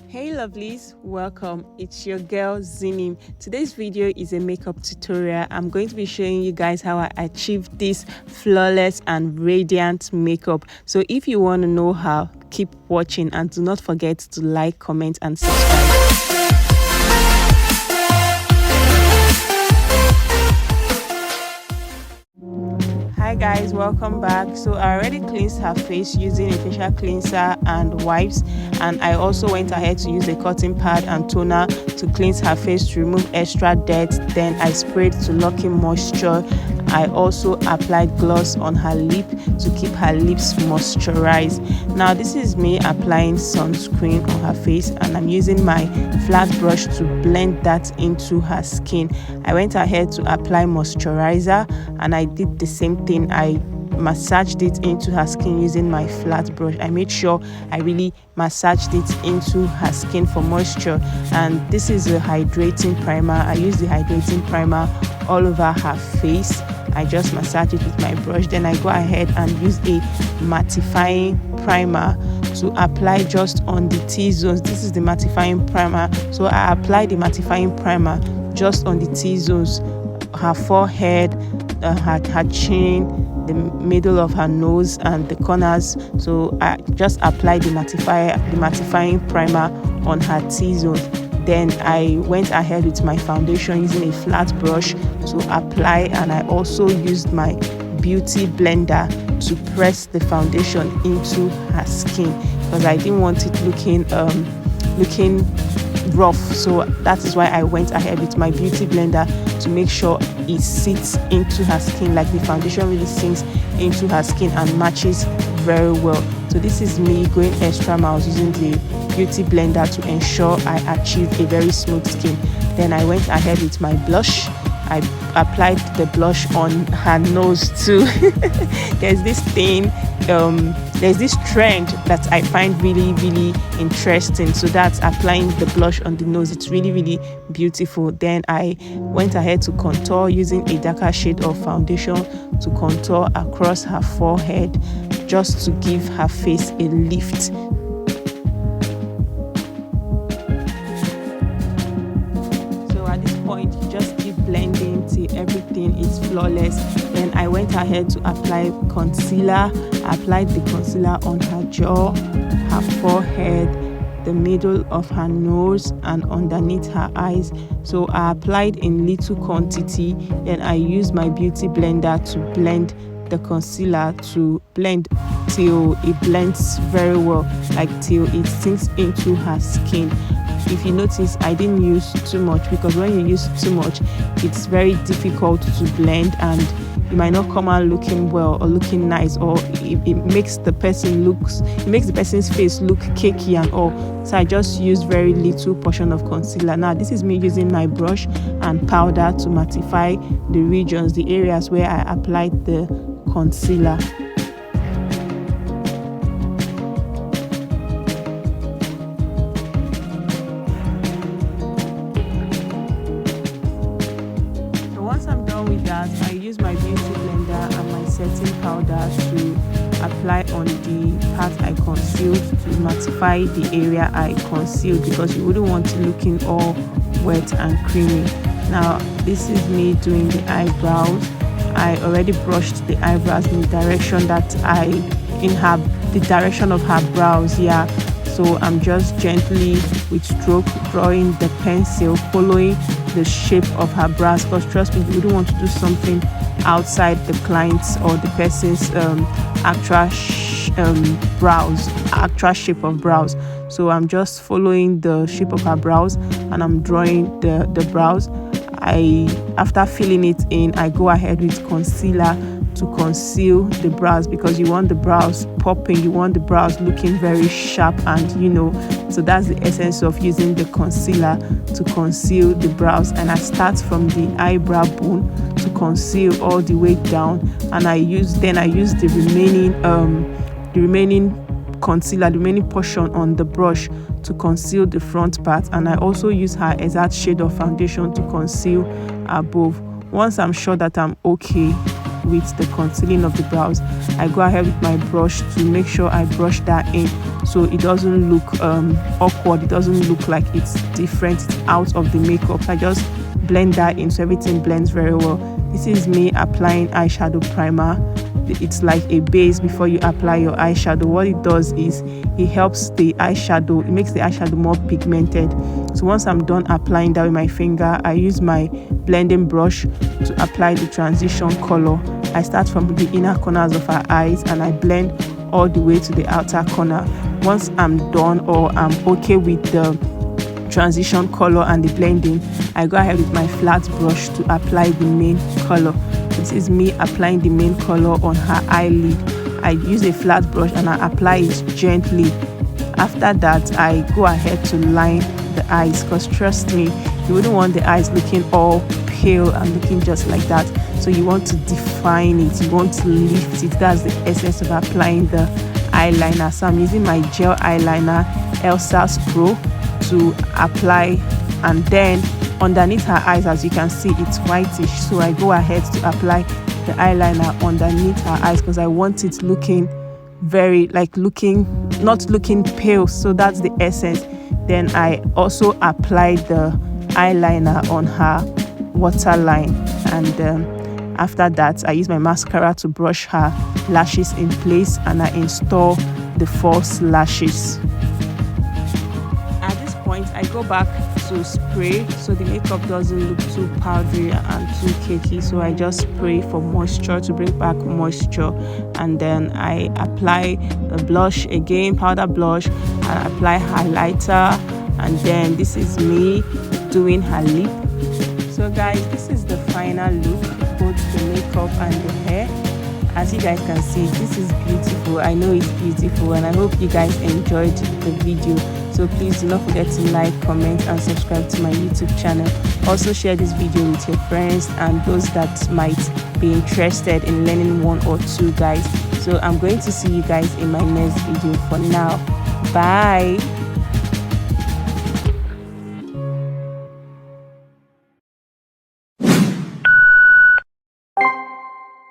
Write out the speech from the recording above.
Hey lovelies, welcome. It's your girl Zinim. Today's video is a makeup tutorial. I'm going to be showing you guys how I achieved this flawless and radiant makeup. So if you want to know how, keep watching and do not forget to like, comment and subscribe. Hi guys, welcome back. So I already cleansed her face using a facial cleanser and wipes, and I also went ahead to use a cotton pad and toner to cleanse her face to remove extra dirt. Then I sprayed to lock in moisture. I also applied gloss on her lip to keep her lips moisturized. Now this is me applying sunscreen on her face, and I'm using my flat brush to blend that into her skin. I went ahead to apply moisturizer, and I did the same thing. I massaged it into her skin using my flat brush. I made sure I really massaged it into her skin for moisture. And this is a hydrating primer. I use the hydrating primer all over her face. I just massage it with my brush. Then I go ahead and use a mattifying primer to apply just on the T-zones. This is the mattifying primer. So I apply the mattifying primer just on the T-zones, her forehead, her chin, the middle of her nose and the corners. So I just apply the mattifying primer on her T-zones. Then I went ahead with my foundation using a flat brush to apply, and I also used my beauty blender to press the foundation into her skin because I didn't want it looking rough. So that is why I went ahead with my beauty blender to make sure it sits into her skin, like the foundation really sinks into her skin and matches very well. So this is me going extra miles using the beauty blender to ensure I achieve a very smooth skin. Then I went ahead with my blush. I applied the blush on her nose too. There's this trend that I find really interesting. So that's applying the blush on the nose. It's really beautiful. Then I went ahead to contour using a darker shade of foundation to contour across her forehead just to give her face a lift. Point, you just keep blending till everything is flawless. Then I went ahead to apply concealer. I applied the concealer on her jaw, her forehead, the middle of her nose and underneath her eyes. So I applied in little quantity. Then I used my beauty blender to blend the concealer, to blend till it blends very well, like till it sinks into her skin. If you notice, I didn't use too much because when you use too much, it's very difficult to blend and you might not come out looking well or looking nice, or it makes the person's face look cakey and all. So I just used very little portion of concealer. Now this is me using my brush and powder to mattify the regions, the areas where I applied the concealer. I use my beauty blender and my setting powder to apply on the part I concealed to mattify the area I concealed because you wouldn't want it looking all wet and creamy. Now this is me doing the eyebrows. I already brushed the eyebrows in the direction the direction of her brows. Yeah. So I'm just gently with stroke drawing the pencil, following the shape of her brows, because trust me, you wouldn't want to do something outside the client's or the person's actual shape of brows. So I'm just following the shape of her brows and I'm drawing the brows. After filling it in, I go ahead with concealer to conceal the brows because you want the brows popping, you want the brows looking very sharp, and so that's the essence of using the concealer to conceal the brows. And I start from the eyebrow bone to conceal all the way down, and I use the remaining concealer, the remaining portion on the brush to conceal the front part. And I also use her exact shade of foundation to conceal above. Once I'm sure that I'm okay, with the concealing of the brows, I go ahead with my brush to make sure I brush that in so it doesn't look awkward, it doesn't look like it's different, it's out of the makeup. I just blend that in so everything blends very well. This is me applying eyeshadow primer. It's like a base before you apply your eyeshadow. What it does is it helps the eyeshadow, it makes the eyeshadow more pigmented. So once I'm done applying that with my finger, I use my blending brush to apply the transition color. I start from the inner corners of her eyes and I blend all the way to the outer corner. Once I'm done or I'm okay with the transition color and the blending, I go ahead with my flat brush to apply the main color. This is me applying the main color on her eyelid. I use a flat brush and I apply it gently. After that, I go ahead to line the eyes, because trust me, you wouldn't want the eyes looking all pale and looking just like that. So you want to define it, you want to lift it. That's the essence of applying the eyeliner. So I'm using my gel eyeliner Elsa's Pro to apply, and then underneath her eyes, as you can see, it's whitish, so I go ahead to apply the eyeliner underneath her eyes because I want it looking very not looking pale. So that's the essence. Then I also apply the eyeliner on her waterline, and after that I use my mascara to brush her lashes in place and I install the false lashes. I go back to spray so the makeup doesn't look too powdery and too cakey. So I just spray for moisture to bring back moisture, and then I apply the blush again, powder blush, and apply highlighter, and then this is me doing her lip. So guys, this is the final look, both the makeup and the hair. As you guys can see, this is beautiful. I know it's beautiful, and I hope you guys enjoyed the video. So please do not forget to like, comment and subscribe to my YouTube channel. Also share this video with your friends and those that might be interested in learning one or two, guys. So I'm going to see you guys in my next video. For now, bye.